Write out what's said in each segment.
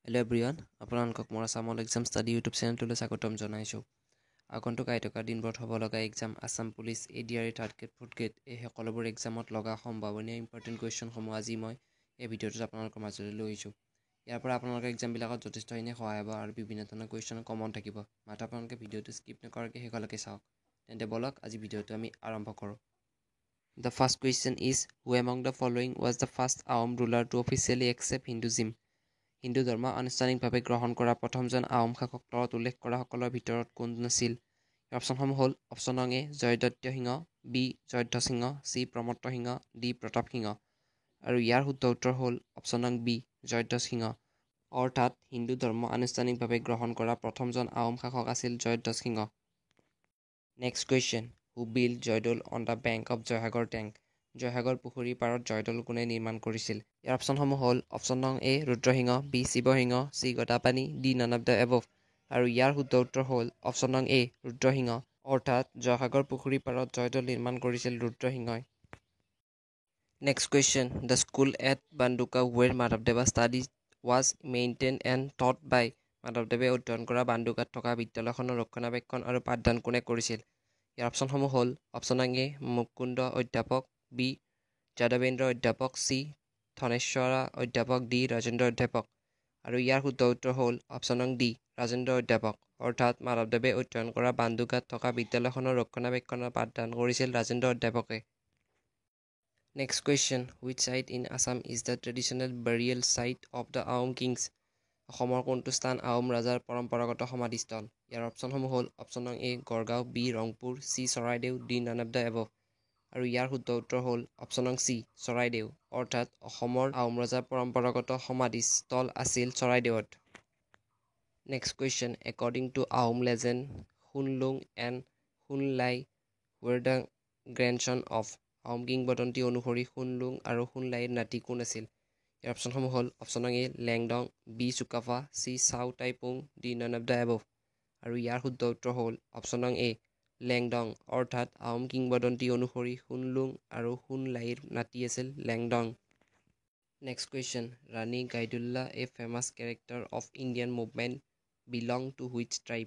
Hello' everyone, আপোনালোকক মোৰ আছামল exam study YouTube চেনেলটোলৈ স্বাগতম জনাইছোঁ। আগন্তুক আহি থকা দিনবোৰত হ'ব লগা exam Assam police ADRE third grade fourth grade এই সকলোবোৰ এক্সামত লগা সম্ভাৱনীয় ইম্পৰ্টেণ্ট কুৱেশ্যনসমূহ আজি মই এই ভিডিঅ'টোত আপোনালোকৰ মাজলৈ লৈ আহিছোঁ। ইয়াৰ পৰা আপোনালোকৰ এক্সামবিলাকত যথেষ্টখিনি সহায় হ'ব আৰু বিভিন্ন ধৰণৰ কুৱেশ্যন কমন থাকিব। মাত্ৰ আপোনালোকে ভিডিঅ'টো স্কিপ নকৰাকৈ শেষলৈকে চাওক। তেন্তে বলক আজি ভিডিঅ'টো আমি আৰম্ভ কৰোঁ। The first question is, who among the following was the first Ahom ruler to officially accept Hinduism? Hindu ধৰ্ম আনুষ্ঠানিকভাৱে গ্ৰহণ কৰা প্ৰথমজন আহোম শাসক তলত উল্লেখ কৰা সকলৰ ভিতৰত কোন আছিল? অপশ্যনসমূহ হ'ল অপশ্যন নং এ জয়দত্ত সিংহ, বি জয়ধ্বজ সিংহ, চি প্ৰমত্ত সিংহ, ডি প্ৰতাপ সিংহ। আৰু ইয়াৰ শুদ্ধ উত্তৰ হ'ল অপশ্যন নং বি জয়ধ্বজ সিংহ। অৰ্থাৎ হিন্দু ধৰ্ম আনুষ্ঠানিকভাৱে গ্ৰহণ কৰা প্ৰথমজন আহোম শাসক আছিল Jaydhwaj Singha. Next question, who build Joydoul on the bank of Joysagar tank? Joysagar পুখুৰীৰ পাৰত জয়দৌল কোনে নিৰ্মাণ কৰিছিল? ইয়াৰ অপশ্যনসমূহ হ'ল অপশ্যন নং A Rudrasingha, B Shivasingha, C Gadapani, D none of the above. আৰু ইয়াৰ শুদ্ধ উত্তৰ হ'ল অপশ্যন নং এ ৰুদ্ৰসিংহ। অৰ্থাৎ জয়সাগৰ পুখুৰীৰ পাৰত জয়দৌল নিৰ্মাণ কৰিছিল ৰুদ্ৰসিংহই। Next question, the school at Bandukha where মাধৱদেৱা studies was maintain and taught by? মাধৱদেৱে অধ্যয়ন কৰা বান্দুকাত থকা বিদ্যালয়খনৰ ৰক্ষণাবেক্ষণ আৰু পাঠদান কোনে কৰিছিল? ইয়াৰ অপশ্যনসমূহ হ'ল অপশ্যন নং এ মুকুন্দ অধ্যাপক, বি যাদৱেন্দ্ৰ অধ্যাপক, চি ধনেশ্বৰ অধ্যাপক, ডি ৰাজেন্দ্ৰ অধ্যাপক। আৰু ইয়াৰ শুদ্ধ উত্তৰ হ'ল অপশ্যন নং ডি ৰাজেন্দ্ৰ অধ্যাপক। অৰ্থাৎ মাধৱদেৱে অধ্যয়ন কৰা বান্দুকাত থকা বিদ্যালয়খনৰ ৰক্ষণাবেক্ষণৰ পাঠদান কৰিছিল ৰাজেন্দ্ৰ অধ্যাপকে। Next question, which site in Assam is the traditional burial site of the Ahom kings? অসমৰ কোনটো স্থান আহোম ৰজাৰ পৰম্পৰাগত সমাধিস্থল? ইয়াৰ অপশ্যনসমূহ হ'ল অপশ্যন নং A Garhgaon, B Rangpur, C Charaideo, D none of the above. আৰু ইয়াৰ শুদ্ধ উত্তৰ হ'ল অপশ্যন নং চি চৰাইদেউ। অৰ্থাৎ অসমৰ আহোম ৰজাৰ পৰম্পৰাগত সমাধিস্থল আছিল চৰাইদেউত। Next question, according to Ahom legend Sunlung and Sunlai were the grandson of? Ahom কিংবদন্তি অনুসৰি শুনলুং আৰু শুনলাইৰ নাতি কোন আছিল? ইয়াৰ অপশ্যনসমূহ হ'ল অপশ্যন নং A Lengdon, B Sukapha, C Chao Taipung, D none of the above. আৰু ইয়াৰ শুদ্ধ উত্তৰ হ'ল অপশ্যন নং এ লেংডং। অৰ্থাৎ আহোম কিংবদন্তি অনুসৰি শুনলুং আৰু শুনলাইৰ নাতি আছিল Lengdon. Next question, Rani Gaidinliu a famous character of Indian movement belong to which tribe?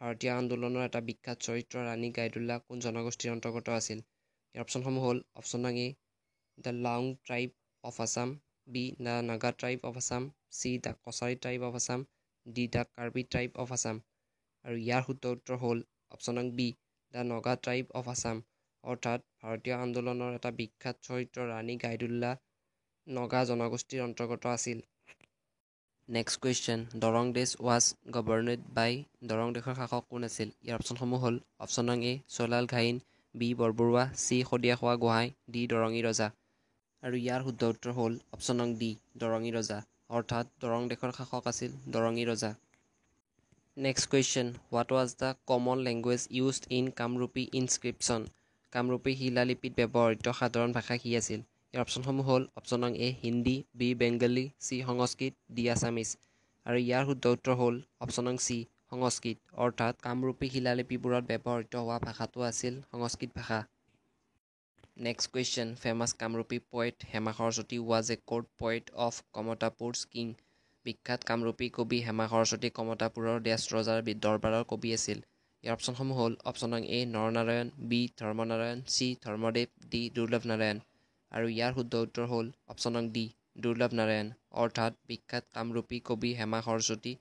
ভাৰতীয় আন্দোলনৰ এটা বিখ্যাত চৰিত্ৰ ৰাণী গাইডুল্লা কোন জনগোষ্ঠীৰ অন্তৰ্গত আছিল? ইয়াৰ অপশ্যনসমূহ হ'ল অপশ্যন নং A the Laung tribe of Assam, B the Naga tribe of Assam, C the Kachari tribe of Assam, D the Karbi tribe of Assam. আৰু ইয়াৰ শুদ্ধ উত্তৰ হ'ল অপশ্যন নং B the Naga tribe of Assam. অৰ্থাৎ ভাৰতীয় আন্দোলনৰ এটা বিখ্যাত চৰিত্ৰ ৰাণী গাইডুল্লা নগা জনগোষ্ঠীৰ অন্তৰ্গত আছিল। নেক্সট কুৱেশ্যন, দৰং দেশ ৱাজ গভৰ্নেড বাই? দৰং দেশৰ শাসক কোন আছিল? ইয়াৰ অপশ্যনসমূহ হ'ল অপশ্যন নং A Chalal Ghain, B Borbarua, C Sadiyakhowa Gohain, D Darangi Raja. আৰু ইয়াৰ শুদ্ধ উত্তৰ হ'ল অপশ্যন নং ডি দৰঙী ৰজা। অৰ্থাৎ দৰং দেশৰ শাসক আছিল Darangi Raja. Next question, what was the common language used in Kamrupi inscription? Kamrupi শিলালিপিত ব্যৱহৃত সাধাৰণ ভাষা কি আছিল? ইয়াৰ অপশ্যনসমূহ হ'ল অপশ্যন নং এ হিন্দী, বি বেংগলী, চি সংস্কৃত, ডি আছামিজ। আৰু ইয়াৰ শুদ্ধ উত্তৰ হ'ল অপশ্যন নং চি সংস্কৃত। অৰ্থাৎ কামৰূপী শিলালিপিবোৰত ব্যৱহৃত হোৱা ভাষাটো আছিল সংস্কৃত ভাষা। Next question, famous Kamrupi poet Hema Saraswati was a court poet of কমতাপুৰছ কিং? বিখ্যাত কামৰূপী কবি হেমা সৰস্বতী কমতাপুৰৰ দেশ ৰজাৰ দৰবাৰৰ কবি আছিল। ইয়াৰ অপশ্যনসমূহ হ'ল অপশ্যন নং A Naranarayan, B Dharmanarayan, C Dharmadev, D Durlabh Narayan. আৰু ইয়াৰ শুদ্ধ উত্তৰ হ'ল অপশ্যন নং ডি দুৰ্লভ নাৰায়ণ। অৰ্থাৎ বিখ্যাত কামৰূপী কবি হেমা সৰস্বতী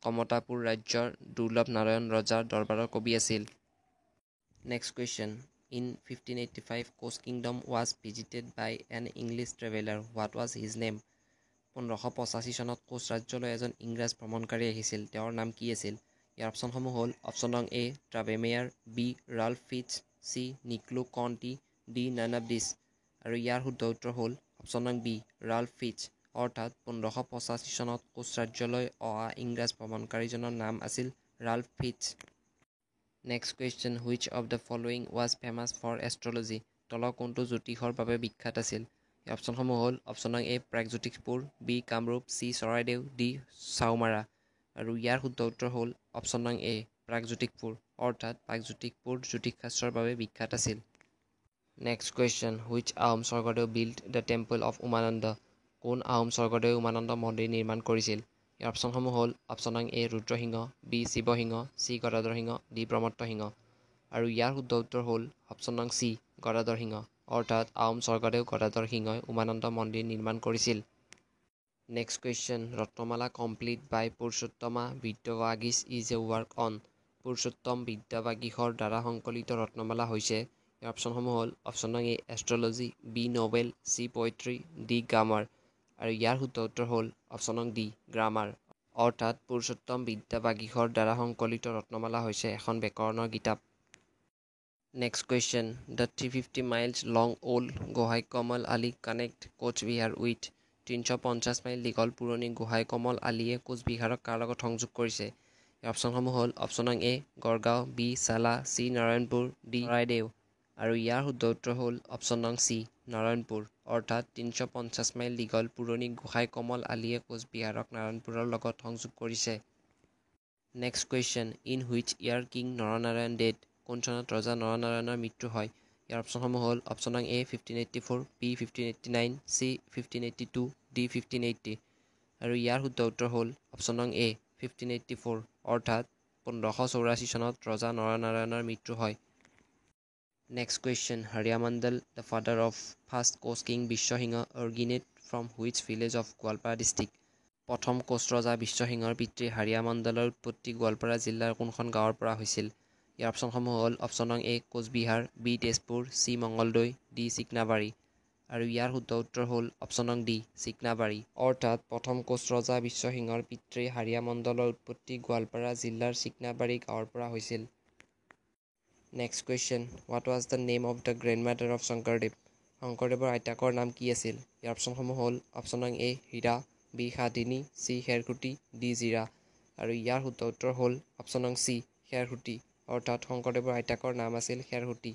কমতাপুৰ ৰাজ্যৰ দুৰ্লভ নাৰায়ণ ৰজাৰ দৰবাৰৰ কবি আছিল। Next question, in 1585 Koch kingdom was visited by an English traveller, what was his name? 1585 চনত কোচ ৰাজ্যলৈ এজন ইংৰাজ ভ্ৰমণকাৰী আহিছিল, তেওঁৰ নাম কি আছিল? ইয়াৰ অপশ্যনসমূহ হ'ল অপশ্যন নং A Travemeyer, B Ralph Fitch, C Niccolo Conti, D none of this. আৰু ইয়াৰ শুদ্ধ উত্তৰ হ'ল অপশ্যন নং বি ৰাল্ফ ফিটজ। অৰ্থাৎ 1585 চনত কোচ ৰাজ্যলৈ অহা ইংৰাজ ভ্ৰমণকাৰীজনৰ নাম আছিল Ralph Fitch. Next question, which of the following was famous for astrology? তলৰ কোনটো জ্যোতিষৰ বাবে বিখ্যাত আছিল? এই অপশ্যনসমূহ হ'ল অপশ্যন নং A Pragjyotishpur, B Kamrup, C Charaideo, D Saumara. আৰু ইয়াৰ শুদ্ধ উত্তৰ হ'ল অপশ্যন নং এ প্ৰাগজ্যোতিষপুৰ। অৰ্থাৎ প্ৰাগজ্যোতিষপুৰ জ্যোতিষশাস্ত্ৰৰ বাবে বিখ্যাত আছিল। Next question, which Ahom Swargadeo build the temple of Umananda? কোন আহোম স্বৰ্গদেৱে উমানন্দ মন্দিৰ নিৰ্মাণ কৰিছিল? ইয়াৰ অপশ্যনসমূহ হ'ল অপশ্যন নং A Rudrasingha, B Shivasingha, C Gadadhar Singh, D প্ৰমত্ত সিংহ। আৰু ইয়াৰ শুদ্ধ উত্তৰ হ'ল অপশ্যন নং চি গদাধৰ সিংহ, অৰ্থাৎ আহোম স্বৰ্গদেউ গদাধৰ সিংহই উমানন্দ মন্দিৰ নিৰ্মাণ কৰিছিল। Next question, Ratnamala complete by Purushottama Vidyabagish is a work on. Purushottam বিদ্যাবাগীশৰ দ্বাৰা সংকলিত ৰত্নমালা হৈছে। ইয়াৰ অপশ্যনসমূহ হ'ল অপশ্যন নং A astrology, B novel, C poetry, D grammar. আৰু ইয়াৰ শুদ্ধ উত্তৰ হ'ল অপশ্যন নং ডি গ্ৰামাৰ, অৰ্থাৎ পুৰুষোত্তম বিদ্যাবাগীশৰ দ্বাৰা সংকলিত ৰত্নমালা হৈছে এখন ব্যাকৰণৰ কিতাপ। Next question, the 350 miles long old Gohain Kamal Ali connect Coochbehar with. 350 mile দীঘল পুৰণি গোহাই কমল আলীয়ে কোচবিহাৰক কাৰ লগত সংযোগ কৰিছে? ইয়াৰ অপশ্যনসমূহ হ'ল অপশ্যন নং এ গড়গাঁও, বি চালা, চি নাৰায়ণপুৰ, ডি চৰাইদেউ। আৰু ইয়াৰ শুদ্ধ উত্তৰ হ'ল অপশ্যন নং চি নাৰায়ণপুৰ, অৰ্থাৎ 350 মাইল দীঘল পুৰণি গোহাই কমল আলীয়ে কোচবিহাৰক নাৰায়ণপুৰৰ লগত সংযোগ কৰিছে। Next question, in which year king Naranarayan dead. কোন চনত ৰজা নৰনাৰায়ণৰ মৃত্যু হয়? ইয়াৰ অপশ্যনসমূহ হ'ল অপশ্যন নং এ 1584, বি 1589, চি 1582, ডি 1580। আৰু ইয়াৰ শুদ্ধ উত্তৰ হ'ল অপশ্যন নং এ 1584, অৰ্থাৎ 1584 চনত ৰজা নৰনাৰায়ণৰ মৃত্যু হয়। Next question, Hariyamandal the father of first Koch king Biswasingha originate from which village of Goalpara district. প্ৰথম কোচ ৰজা বিশ্বসিংহৰ পিতৃ হাৰিয়ামণ্ডলৰ উৎপত্তি গোৱালপাৰা জিলাৰ কোনখন গাঁৱৰ পৰা হৈছিল? ইয়াৰ অপশ্যনসমূহ হ'ল অপশ্যন নং A Cooch Behar, B Tezpur, C Mangaldoi, D Chiknabari. আৰু ইয়াৰ শুদ্ধ উত্তৰ হ'ল অপশ্যন নং ডি চিকনাবাৰী, অৰ্থাৎ প্ৰথম কোচ ৰজা বিশ্বসিংহৰ পিতৃ হাৰিয়ামণ্ডলৰ উৎপত্তি গোৱালপাৰা জিলাৰ চিকনাবাৰী গাঁৱৰ পৰা হৈছিল। Next question, what was the name of the গ্ৰেণ্ডমাদাৰ of Sankardev. শংকৰদেৱৰ আইতাকৰ নাম কি আছিল? ইয়াৰ অপশ্যনসমূহ হ'ল অপশ্যন নং এ হীৰা, বি সাধিনী, চি খেৰসুঁতি, ডি জিৰা। আৰু ইয়াৰ শুদ্ধ উত্তৰ হ'ল অপশ্যন নং চি খেৰসুঁতি, অৰ্থাৎ শংকৰদেৱৰ আইতাকৰ নাম আছিল Khersuti.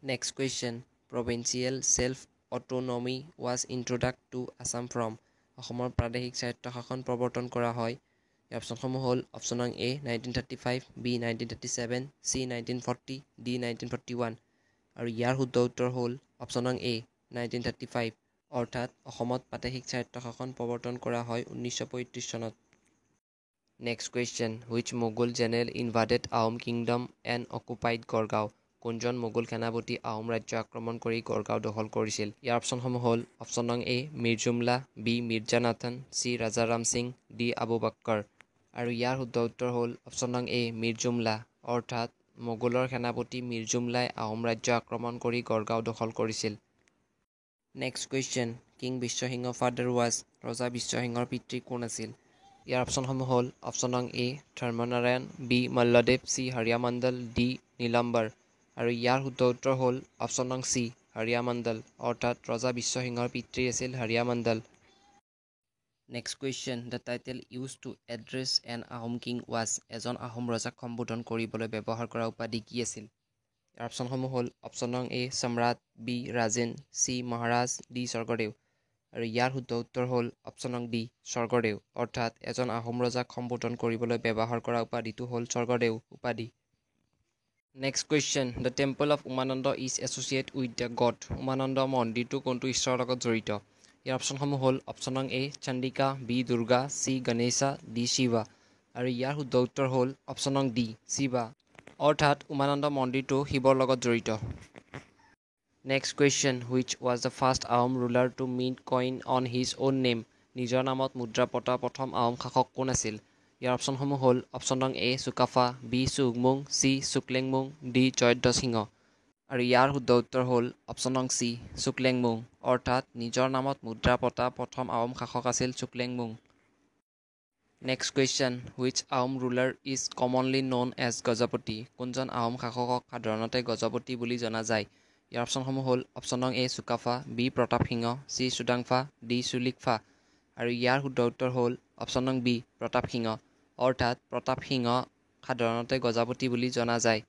Next question, provincial self autonomy was introduce to Assam from. অসমৰ প্ৰাদেশিক স্বায়ত্তশাসন প্ৰৱৰ্তন কৰা হয়। ইয়াৰ অপশ্যনসমূহ হ'ল অপশ্যন নং এ 1935, বি 1937, চি 1940, ডি 1941। আৰু ইয়াৰ শুদ্ধ উত্তৰ হ'ল অপশ্যন নং এ 1935, অৰ্থাৎ অসমত প্ৰাদেশিক স্বায়ত্তশাসন প্ৰৱৰ্তন কৰা হয় 1935 চনত। Next question, which Mughal general invaded Ahom kingdom and occupied Garhgaon. কোনজন মোগল সেনাপতি আহোম ৰাজ্য আক্ৰমণ কৰি গড়গাঁও দখল কৰিছিল? ইয়াৰ অপশ্যনসমূহ হ'ল অপশ্যন নং এ মীৰ জুমলা, B মিৰ্জানাথন, C Raja Ram Singh, D Abu বাক্কৰ। আৰু ইয়াৰ শুদ্ধ উত্তৰ হ'ল অপশ্যন নং এ মীৰ জুমলা, অৰ্থাৎ মোগলৰ সেনাপতি মীৰ জুমলাই আহোম ৰাজ্য আক্ৰমণ কৰি গড়গাঁও দখল কৰিছিল। Next question, king Biswa Singha father was. ৰজা বিশ্বসিংহৰ পিতৃ কোন আছিল? ইয়াৰ অপশ্যনসমূহ হ'ল অপশ্যন নং A Dharmanarayan, B Malladev, C Hariyamandal, D Nilambar. আৰু ইয়াৰ শুদ্ধ উত্তৰ হ'ল অপশ্যন নং চি হৰিয়ামণ্ডল, অৰ্থাৎ ৰজা বিশ্বসিংহৰ পিতৃ আছিল Hariyamandal. Next question, the title use to address an Ahom king was. এজন আহোম ৰজাক সম্বোধন কৰিবলৈ ব্যৱহাৰ কৰা উপাধি কি আছিল? ইয়াৰ অপশ্যনসমূহ হ'ল অপশ্যন নং এ সম্ৰাট, বি ৰাজেন, চি মহাৰাজ, ডি স্বৰ্গদেউ। আৰু ইয়াৰ শুদ্ধ উত্তৰ হ'ল অপশ্যন নং ডি স্বৰ্গদেউ, অৰ্থাৎ এজন আহোম ৰজাক সম্বোধন কৰিবলৈ ব্যৱহাৰ কৰা উপাধিটো হ'ল স্বৰ্গদেউ উপাধি। Next question, the temple of Umananda is associate with the god. Umananda মন্দিৰটো কোনটো ঈশ্বৰৰ লগত জড়িত? ইয়াৰ অপশ্যনসমূহ হ'ল অপশ্যন নং A Chandika, B Durga, C Ganesha, D Shiva. আৰু ইয়াৰ শুদ্ধ উত্তৰ হ'ল অপশ্যন নং ডি শিৱা, অৰ্থাৎ উমানন্দ মন্দিৰটো শিৱৰ লগত জড়িত। Next question, which was the first Ahom ruler to mint coin on his own name. নিজৰ নামত মুদ্ৰা পতা প্ৰথম আহোম শাসক কোন আছিল? ইয়াৰ অপশ্যনসমূহ হ'ল অপশ্যন নং এ চুকাফা, বি চুহুংমুং, চি শুক্লেংমুং, ডি জয়ধ্বজ সিংহ। আৰু ইয়াৰ শুদ্ধ উত্তৰ হ'ল অপশ্যন নং চি শুক্লেংমুং, অৰ্থাৎ নিজৰ নামত মুদ্ৰা পতা প্ৰথম আহোম শাসক আছিল Suklenmung. Next question, which Ahom ruler is commonly known as Gajapati. কোনজন আহোম শাসকক সাধাৰণতে গজপতি বুলি জনা যায়? ইয়াৰ অপশ্যনসমূহ হ'ল অপশ্যন নং A Sukapha, B Pratap Singh, C Sudangphaa, D চুলিকফা। আৰু ইয়াৰ শুদ্ধ উত্তৰ হ'ল অপশ্যন নং বি প্ৰতাপ সিংহ, অৰ্থাৎ প্ৰতাপ সিংহ সাধাৰণতে গজপতি বুলি জনা যায়।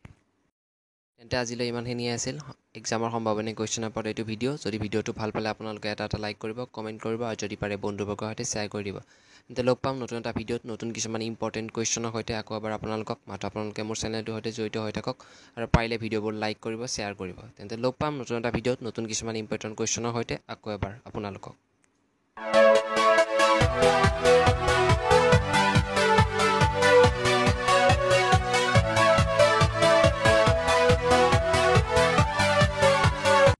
তেন্তে আজিলৈ ইমানখিনিয়ে আছিল এক্সামৰ সম্ভাৱনীয় কুৱেশ্যনৰ ওপৰত এইটো ভিডিঅ'। যদি ভিডিঅ'টো ভাল পালে আপোনালোকে এটা লাইক কৰিব, কমেণ্ট কৰিব, আৰু যদি পাৰে বন্ধুবৰ্গৰ সৈতে শ্বেয়াৰ কৰি দিব। তেন্তে লগ পাম নতুন এটা ভিডিঅ'ত নতুন কিছুমান ইম্পৰ্টেণ্ট কুৱেশ্যনৰ সৈতে। আকৌ এবাৰ আপোনালোকক মাত্ৰ আপোনালোকে মোৰ চেনেলটোৰ সৈতে জড়িত হৈ থাকক আৰু পাৰিলে ভিডিঅ'বোৰ লাইক কৰিব, শ্বেয়াৰ কৰিব। তেন্তে লগ পাম নতুন এটা ভিডিঅ'ত নতুন কিছুমান ইম্পৰ্টেণ্ট কুৱেশ্যনৰ সৈতে আকৌ এবাৰ আপোনালোকক।